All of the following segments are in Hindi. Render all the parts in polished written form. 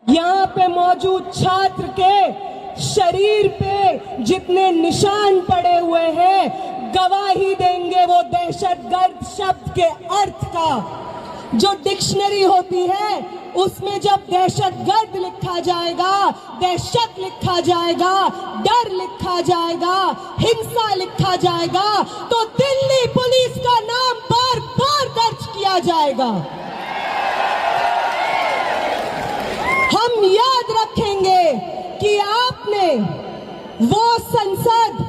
यहाँ पे मौजूद छात्र के शरीर पे जितने निशान पड़े हुए हैं गवाही देंगे वो दहशतगर्द शब्द के अर्थ का। जो डिक्शनरी होती है उसमें जब दहशतगर्द लिखा जाएगा, दहशत लिखा जाएगा, डर लिखा जाएगा, हिंसा लिखा जाएगा तो दिल्ली पुलिस का नाम बार बार दर्ज किया जाएगा। हम याद रखेंगे कि आपने वो संसद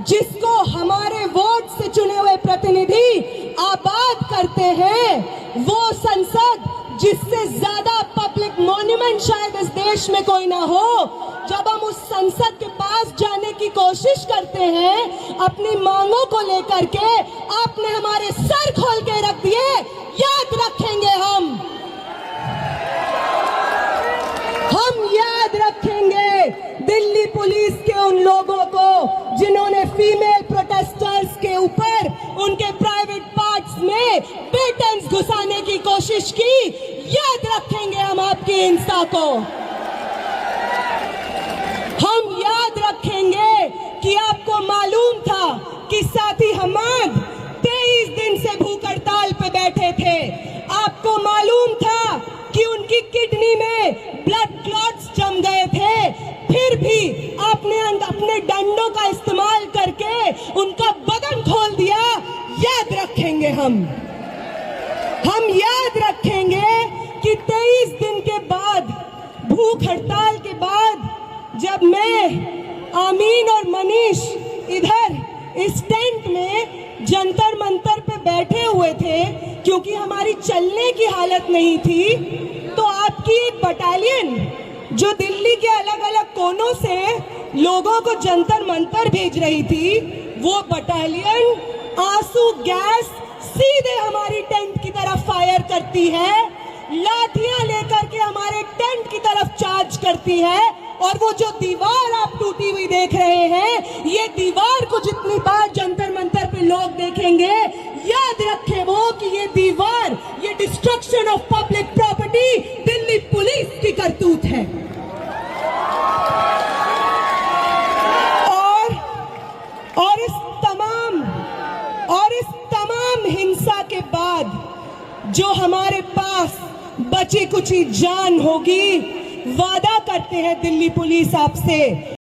जिसको हमारे वोट से चुने हुए प्रतिनिधि आबाद करते हैं, वो संसद जिससे ज्यादा पब्लिक मॉन्यूमेंट शायद इस देश में कोई ना हो, जब हम उस संसद के पास जाने की कोशिश करते हैं अपनी मांगों को लेकर के, आपने हमारे सर खोल के रख दिए। याद रखेंगे हम याद रखेंगे दिल्ली पुलिस के उन लोगों को जिन्होंने फीमेल प्रोटेस्टर्स के ऊपर उनके प्राइवेट पार्ट्स में बेटन्स घुसाने की कोशिश की। याद रखेंगे हम आपकी हिंसा को। हम याद रखेंगे कि आपको मालूम था कि साथी हमाद 23 दिन से भूख हड़ताल पे बैठे थे। आपको मालूम था कि उनकी किडनी में ब्लड क्लॉट्स जम गए थे, फिर भी आपने अपने डंडों का इस्तेमाल करके उनका बदन खोल दिया। याद रखेंगे हम याद रखेंगे कि 23 दिन के बाद, भूख हड़ताल के बाद, जब मैं, आमीन और मनीष इधर इस टेंट में जंतर मंतर पे बैठे हुए थे क्योंकि हमारी चलने की हालत नहीं थी, तो आपकी एक बटालियन जो दिल्ली के अलग अलग कोनों से लोगों को जंतर मंतर भेज रही थी, वो बटालियन आंसू गैस सीधे हमारी टेंट की तरफ फायर करती है, लाठियां लेकर के हमारे टेंट की तरफ चार्ज करती है। और वो जो दीवार आप टूटी हुई देख रहे हैं, ये दीवार को जितनी बार जंतर मंतर पे लोग देखेंगे, याद रखें वो कि ये दीवार, ये destruction of public property Delhi police की करतूत है। और इस तमाम हिंसा के बाद जो हमारे पास बची कुची जान होगी, वादा करते हैं दिल्ली पुलिस आपसे